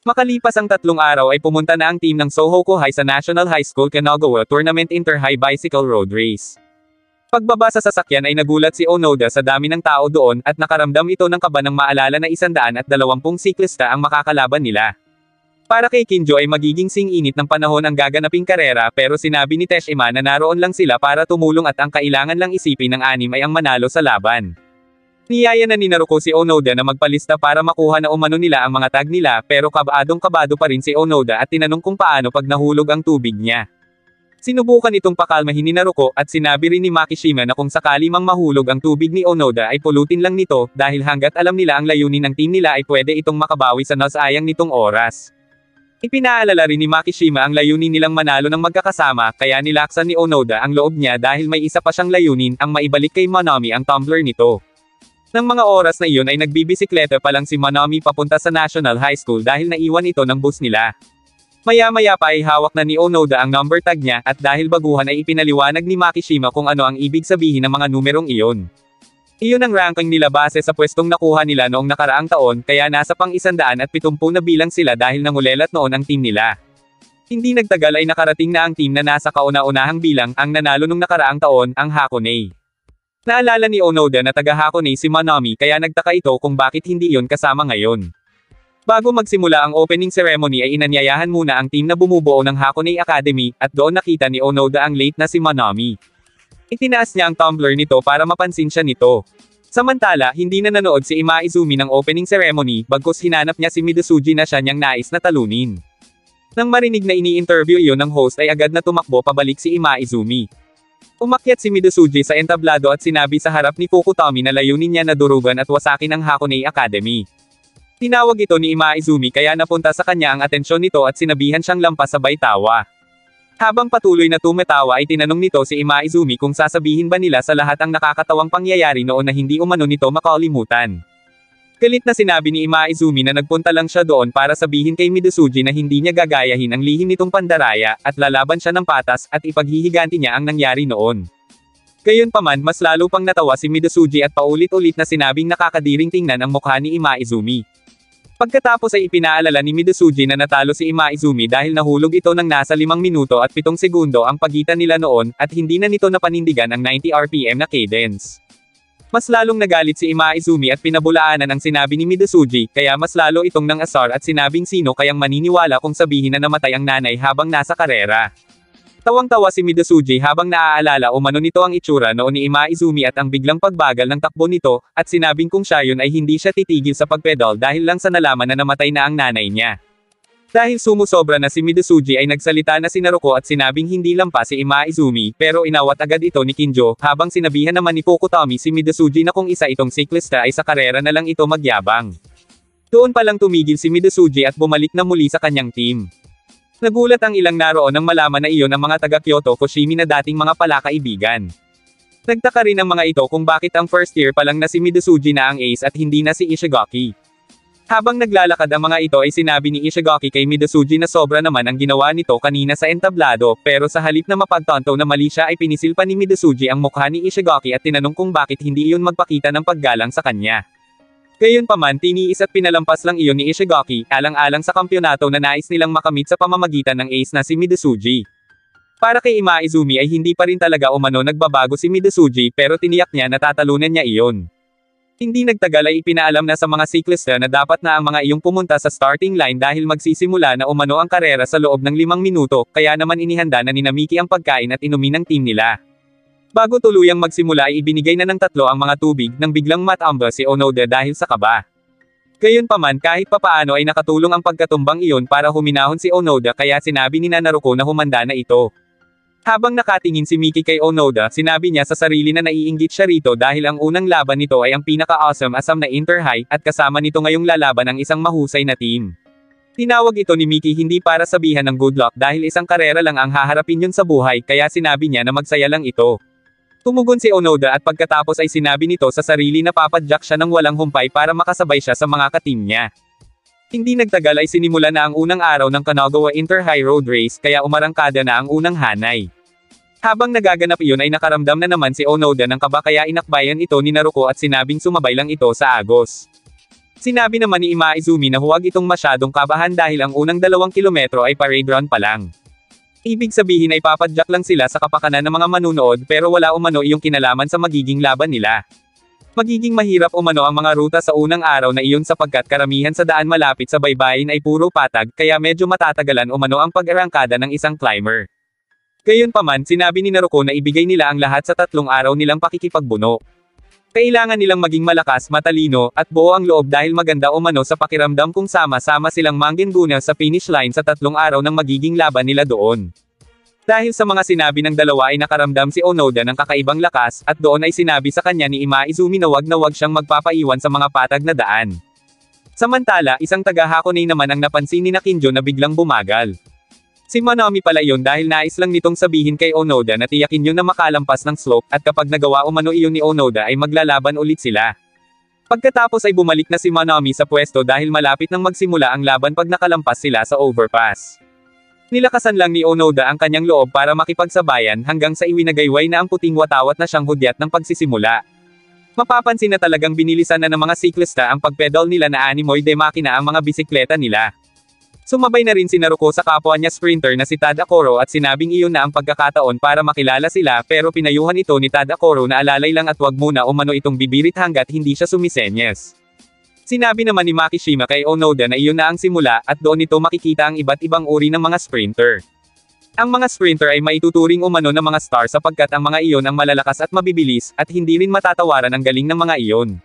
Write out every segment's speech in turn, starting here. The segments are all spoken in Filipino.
Makalipas ang 3 araw ay pumunta na ang team ng Sohoku High sa National High School Kanagawa Tournament Inter-High Bicycle Road Race. Pagbaba sa sasakyan ay nagulat si Onoda sa dami ng tao doon at nakaramdam ito ng kaba nang maalala na 120 siklista ang makakalaban nila. Para kay Kinjo ay magiging sing-init ng panahon ang gaganaping karera pero sinabi ni Teshima na naroon lang sila para tumulong at ang kailangan lang isipin ng 6 ay ang manalo sa laban. Niyaya na ni Naruko si Onoda na magpalista para makuha na umano nila ang mga tag nila pero kabadong-kabado pa rin si Onoda at tinanong kung paano pag nahulog ang tubig niya. Sinubukan itong pakalmahin ni Naruko at sinabi rin ni Makishima na kung sakali mang mahulog ang tubig ni Onoda ay pulutin lang nito dahil hanggat alam nila ang layunin ng team nila ay pwede itong makabawi sa nasayang nitong oras. Ipinaalala rin ni Makishima ang layunin nilang manalo ng magkakasama kaya nilaksan ni Onoda ang loob niya dahil may isa pa siyang layunin ang maibalik kay Manami ang tumbler nito. Nang mga oras na iyon ay nagbibisikleta pa lang si Manami papunta sa National High School dahil naiwan ito ng bus nila. Maya-maya pa ay hawak na ni Onoda ang number tag niya at dahil baguhan ay ipinaliwanag ni Makishima kung ano ang ibig sabihin ng mga numerong iyon. Iyon ang ranking nila base sa pwestong nakuha nila noong nakaraang taon kaya nasa pang 170 na bilang sila dahil nangulelat noon ang team nila. Hindi nagtagal ay nakarating na ang team na nasa kauna-unahang bilang ang nanalo nung nakaraang taon, ang Hakone. Naalala ni Onoda na taga Hakone si Manami kaya nagtaka ito kung bakit hindi iyon kasama ngayon. Bago magsimula ang opening ceremony ay inanyayahan muna ang team na bumubuo ng Hakone Academy at doon nakita ni Onoda ang late na si Manami. Itinaas niya ang tumbler nito para mapansin siya nito. Samantala, hindi na nanood si Ima Izumi ng opening ceremony, bagkus hinanap niya si Midosuji na siya niyang nais na talunin. Nang marinig na ini-interview iyon ng host ay agad na tumakbo pabalik si Ima Izumi. Umakyat si Midosuji sa entablado at sinabi sa harap ni Fukutomi na layunin niya na durugan at wasakin ang Hakone Academy. Tinawag ito ni Ima Izumi kaya napunta sa kanya ang atensyon nito at sinabihan siyang lampas sabay tawa. Habang patuloy na tumatawa ay tinanong nito si Ima Izumi kung sasabihin ba nila sa lahat ang nakakatawang pangyayari noon na hindi umano nito makalimutan. Galit na sinabi ni Ima Izumi na nagpunta lang siya doon para sabihin kay Midosuji na hindi niya gagayahin ang lihim nitong pandaraya at lalaban siya ng patas at ipaghihiganti niya ang nangyari noon. Gayunpaman mas lalo pang natawa si Midosuji at paulit-ulit na sinabing nakakadiring tingnan ang mukha ni Ima Izumi. Pagkatapos ay ipinaalala ni Midosuji na natalo si Ima Izumi dahil nahulog ito ng nasa 5 minuto at 7 segundo ang pagitan nila noon at hindi na nito napanindigan ang 90 RPM na cadence. Mas lalong nagalit si Ima Izumi at pinabulaanan ang sinabi ni Midosuji kaya mas lalo itong nang-asar at sinabing sino kayang maniniwala kung sabihin na namatay ang nanay habang nasa karera. Tawang-tawa si Midosuji habang naaalala umano nito ang itsura noon ni Ima Izumi at ang biglang pagbagal ng takbo nito, at sinabing kung siya yun ay hindi siya titigil sa pagpedal dahil lang sa nalaman na namatay na ang nanay niya. Dahil sumusobra na si Midosuji ay nagsalita na si Naruko at sinabing hindi lampas si Ima Izumi pero inawat agad ito ni Kinjo, habang sinabihan naman ni Fukutomi si Midosuji na kung isa itong siklista ay sa karera na lang ito magyabang. Doon pa lang tumigil si Midosuji at bumalik na muli sa kanyang team. Nagulat ang ilang naroon nang malaman na iyon ang mga taga Kyoto Fushimi na dating mga palakaibigan. Nagtaka rin ang mga ito kung bakit ang first year pa lang na si Midosuji na ang ace at hindi na si Ishigaki. Habang naglalakad ang mga ito ay sinabi ni Ishigaki kay Midosuji na sobra naman ang ginawa nito kanina sa entablado pero sa halip na mapagtanto na mali siya ay pinisil pa ni Midosuji ang mukha ni Ishigaki at tinanong kung bakit hindi iyon magpakita ng paggalang sa kanya. Gayunpaman tiniis at pinalampas lang iyon ni Ishigaki, alang-alang sa kampyonato na nais nilang makamit sa pamamagitan ng ace na si Midosuji. Para kay Ima Izumi ay hindi pa rin talaga umano nagbabago si Midosuji pero tiniyak niya na tatalunan niya iyon. Hindi nagtagal ay ipinaalam na sa mga siklista na dapat na ang mga iyong pumunta sa starting line dahil magsisimula na umano ang karera sa loob ng 5 minuto, kaya naman inihanda na ni Namiki ang pagkain at inumin ng team nila. Bago tuluyang magsimula ay ibinigay na ng 3 ang mga tubig nang biglang matamba si Onoda dahil sa kaba. Gayunpaman kahit papaano ay nakatulong ang pagkatumbang iyon para huminahon si Onoda kaya sinabi ni Naruko na humanda na ito. Habang nakatingin si Miki kay Onoda, sinabi niya sa sarili na naiinggit siya rito dahil ang unang laban nito ay ang pinaka-awesome asam na Inter-High at kasama nito ngayong lalaban ang isang mahusay na team. Tinawag ito ni Miki hindi para sabihan ng good luck dahil isang karera lang ang haharapin yun sa buhay kaya sinabi niya na magsaya lang ito. Tumugon si Onoda at pagkatapos ay sinabi nito sa sarili na papadyak siya ng walang humpay para makasabay siya sa mga kateam niya. Hindi nagtagal ay sinimula na ang unang araw ng Kanagawa Inter-High Road Race kaya umarangkada na ang unang hanay. Habang nagaganap iyon ay nakaramdam na naman si Onoda ng kaba kaya inakbayan ito ni Naruko at sinabing sumabay lang ito sa agos. Sinabi naman ni Ima Izumi na huwag itong masyadong kabahan dahil ang unang 2 kilometro ay parade run pa lang. Ibig sabihin ay papadyak lang sila sa kapakanan ng mga manunood pero wala umano iyong kinalaman sa magiging laban nila. Magiging mahirap umano ang mga ruta sa unang araw na iyon sapagkat karamihan sa daan malapit sa baybayin ay puro patag kaya medyo matatagalan umano ang pag-arangkada ng isang climber. Gayunpaman, sinabi ni Naruko na ibigay nila ang lahat sa 3 araw nilang pakikipagbuno. Kailangan nilang maging malakas, matalino, at buo ang loob dahil maganda umano sa pakiramdam kung sama-sama silang manggenguna sa finish line sa 3 araw ng magiging laban nila doon. Dahil sa mga sinabi ng dalawa ay nakaramdam si Onoda ng kakaibang lakas, at doon ay sinabi sa kanya ni Ima Izumi na wag siyang magpapaiwan sa mga patag na daan. Samantala, isang taga-Hakone naman ang napansin ni Kinjo na biglang bumagal. Si Manami pala iyon dahil nais lang nitong sabihin kay Onoda na tiyakin yun na makalampas ng slope at kapag nagawa umano iyon ni Onoda ay maglalaban ulit sila. Pagkatapos ay bumalik na si Manami sa pwesto dahil malapit nang magsimula ang laban pag nakalampas sila sa overpass. Nilakasan lang ni Onoda ang kanyang loob para makipagsabayan hanggang sa iwinagayway na ang puting watawat na siyang hudyat ng pagsisimula. Mapapansin na talagang binilisan na ng mga siklista ang pagpedal nila na animoy de makina ang mga bisikleta nila. Sumabay na rin si Naruko sa kapwa niya sprinter na si Tadakoro at sinabing iyon na ang pagkakataon para makilala sila pero pinayuhan ito ni Tadakoro na alalay lang at wag muna umano itong bibirit hanggat hindi siya sumisenyas. Sinabi naman ni Makishima kay Onoda na iyon na ang simula at doon ito makikita ang iba't ibang uri ng mga sprinter. Ang mga sprinter ay maituturing umano ng mga star sapagkat ang mga iyon ang malalakas at mabibilis at hindi rin matatawaran ang galing ng mga iyon.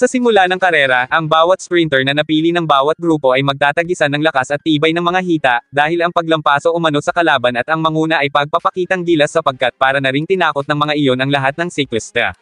Sa simula ng karera, ang bawat sprinter na napili ng bawat grupo ay magtatagisan ng lakas at tibay ng mga hita, dahil ang paglampaso umano sa kalaban at ang manguna ay pagpapakitang gilas sapagkat para na ring tinakot ng mga iyon ang lahat ng siklista.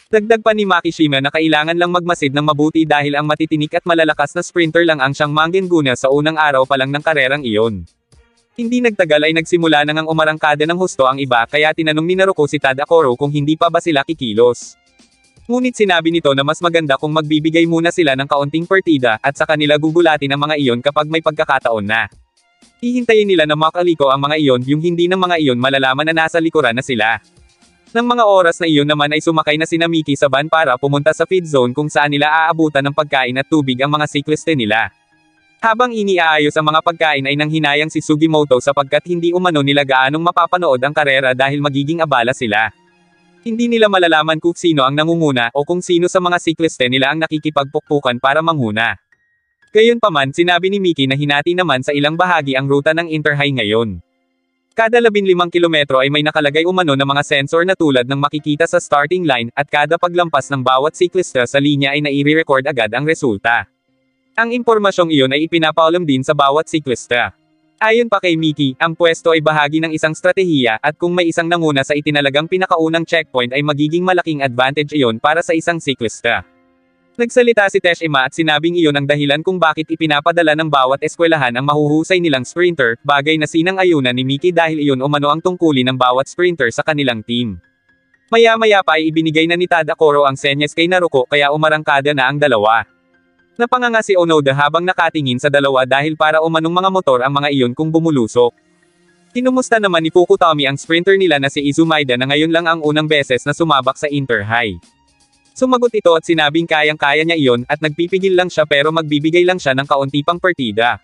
Dagdag pa ni Makishima na kailangan lang magmasid ng mabuti dahil ang matitinik at malalakas na sprinter lang ang siyang manggenguna sa unang araw pa lang ng karerang iyon. Hindi nagtagal ay nagsimula nang ang umarangkada ng husto ang iba kaya tinanong ni Naruko si Tadakoro kung hindi pa ba sila kikilos. Ngunit sinabi nito na mas maganda kung magbibigay muna sila ng kaunting partida at sa kanila gugulatin ang mga iyon kapag may pagkakataon na. Hihintayin nila na makaliko ang mga iyon yung hindi ng mga iyon malalaman na nasa likuran na sila. Nang mga oras na iyon naman ay sumakay na sina Miki sa van para pumunta sa feed zone kung saan nila aabutan ng pagkain at tubig ang mga sikliste nila. Habang iniaayos ang mga pagkain ay nanghinayang si Sugimoto sapagkat hindi umano nila gaanong mapapanood ang karera dahil magiging abala sila. Hindi nila malalaman kung sino ang nangunguna o kung sino sa mga sikliste nila ang nakikipagpukpukan para manghuna. Gayunpaman, sinabi ni Miki na hinati naman sa ilang bahagi ang ruta ng Interhigh ngayon. Kada 15 kilometro ay may nakalagay umano na mga sensor na tulad ng makikita sa starting line at kada paglampas ng bawat siklista sa linya ay nai-record agad ang resulta. Ang impormasyong iyon ay ipinapaalam din sa bawat siklista. Ayon pa kay Miki, ang pwesto ay bahagi ng isang stratehiya at kung may isang nanguna sa itinalagang pinakaunang checkpoint ay magiging malaking advantage iyon para sa isang siklista. Nagsalita si Teshima at sinabing iyon ang dahilan kung bakit ipinapadala ng bawat eskwelahan ang mahuhusay nilang sprinter, bagay na sinang-ayunan ni Miki dahil iyon umano ang tungkulin ng bawat sprinter sa kanilang team. Maya-maya pa ay ibinigay na ni Tadakoro ang senyas kay Naruko kaya umarangkada na ang dalawa. Napanganga si Onoda habang nakatingin sa dalawa dahil para umanong mga motor ang mga iyon kung bumulusok. Kinumusta naman ni Fukutami ang sprinter nila na si Izumaida na ngayon lang ang unang beses na sumabak sa Interhigh. Sumagot ito at sinabing kayang-kaya niya iyon at nagpipigil lang siya pero magbibigay lang siya ng kaunti pang partida.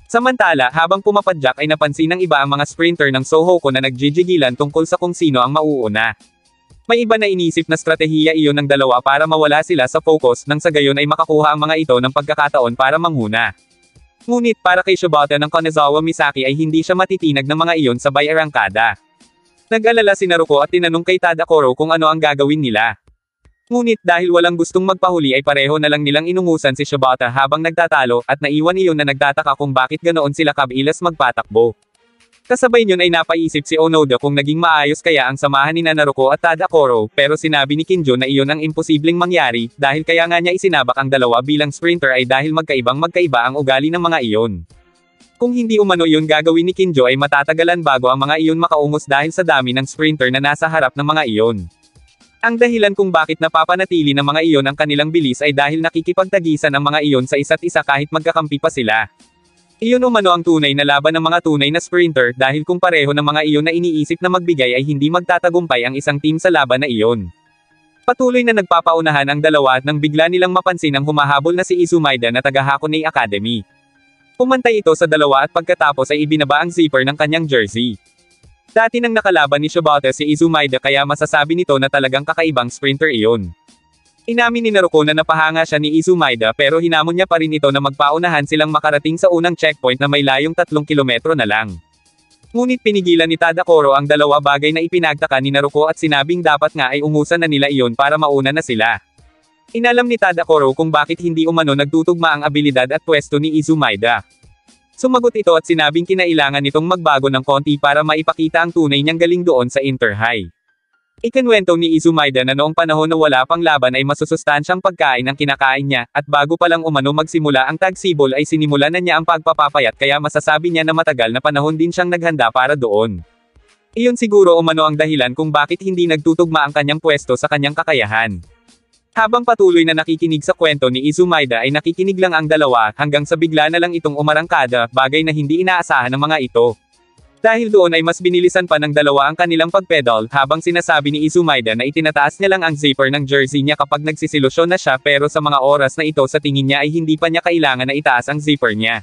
Samantala, habang pumapadyak ay napansin ng iba ang mga sprinter ng Sohoko na nagjijigilan tungkol sa kung sino ang mauuna. May iba na inisip na stratehiya iyon ng dalawa para mawala sila sa focus nang sa gayon ay makakuha ang mga ito ng pagkakataon para manghuna. Ngunit para kay Shibata ng Kanazawa Misaki ay hindi siya matitinag ng mga iyon sabay arangkada. Nag-alala si Naruko at tinanong kay Tadakoro kung ano ang gagawin nila. Ngunit dahil walang gustong magpahuli ay pareho na lang nilang inungusan si Shibata habang nagtatalo at naiwan iyon na nagtataka kung bakit ganoon sila kabilis magpatakbo. Kasabay niyon ay napaisip si Onoda kung naging maayos kaya ang samahan ni Naruko at Tadakoro pero sinabi ni Kinjo na iyon ang imposibleng mangyari dahil kaya nga niya isinabak ang dalawa bilang sprinter ay dahil magkaiba ang ugali ng mga iyon. Kung hindi umano iyon gagawin ni Kinjo ay matatagalan bago ang mga iyon makaungos dahil sa dami ng sprinter na nasa harap ng mga iyon. Ang dahilan kung bakit napapanatili ng mga iyon ang kanilang bilis ay dahil nakikipagtagisan ang mga iyon sa isa't isa kahit magkakampi pa sila. Iyon umano ang tunay na laban ng mga tunay na sprinter dahil kung pareho ng mga iyon na iniisip na magbigay ay hindi magtatagumpay ang isang team sa laban na iyon. Patuloy na nagpapaunahan ang dalawa nang bigla nilang mapansin ang humahabol na si Izumaida na taga Hakone Academy. Pumantay ito sa dalawa at pagkatapos ay ibinaba ang zipper ng kanyang jersey. Dati nang nakalaban ni Shibata si Izumaida kaya masasabi nito na talagang kakaibang sprinter iyon. Inamin ni Naruko na napahanga siya ni Izumaida pero hinamon niya pa rin ito na magpaunahan silang makarating sa unang checkpoint na may layong 3 kilometro na lang. Ngunit pinigilan ni Tadakoro ang dalawa bagay na ipinagtaka ni Naruko at sinabing dapat nga ay umusan na nila iyon para mauna na sila. Inalam ni Tadakoro kung bakit hindi umano nagtutugma ang abilidad at pwesto ni Izumaida. Sumagot ito at sinabing kinailangan nitong magbago ng konti para maipakita ang tunay niyang galing doon sa Inter-High. Ikinwento ni Izumaida na noong panahon na wala pang laban ay masusustansyang pagkain ang kinakain niya, at bago pa lang umano magsimula ang tagsibol ay sinimulan na niya ang pagpapapayat kaya masasabi niya na matagal na panahon din siyang naghanda para doon. Iyon siguro umano ang dahilan kung bakit hindi nagtutugma ang kanyang pwesto sa kanyang kakayahan. Habang patuloy na nakikinig sa kwento ni Izumaida ay nakikinig lang ang dalawa hanggang sa bigla na lang itong umarangkada, bagay na hindi inaasahan ng mga ito. Dahil doon ay mas binilisan pa ng dalawa ang kanilang pagpedal habang sinasabi ni Izumaida na itinataas niya lang ang zipper ng jersey niya kapag nagsiselusyon na siya pero sa mga oras na ito sa tingin niya ay hindi pa niya kailangan na itaas ang zipper niya.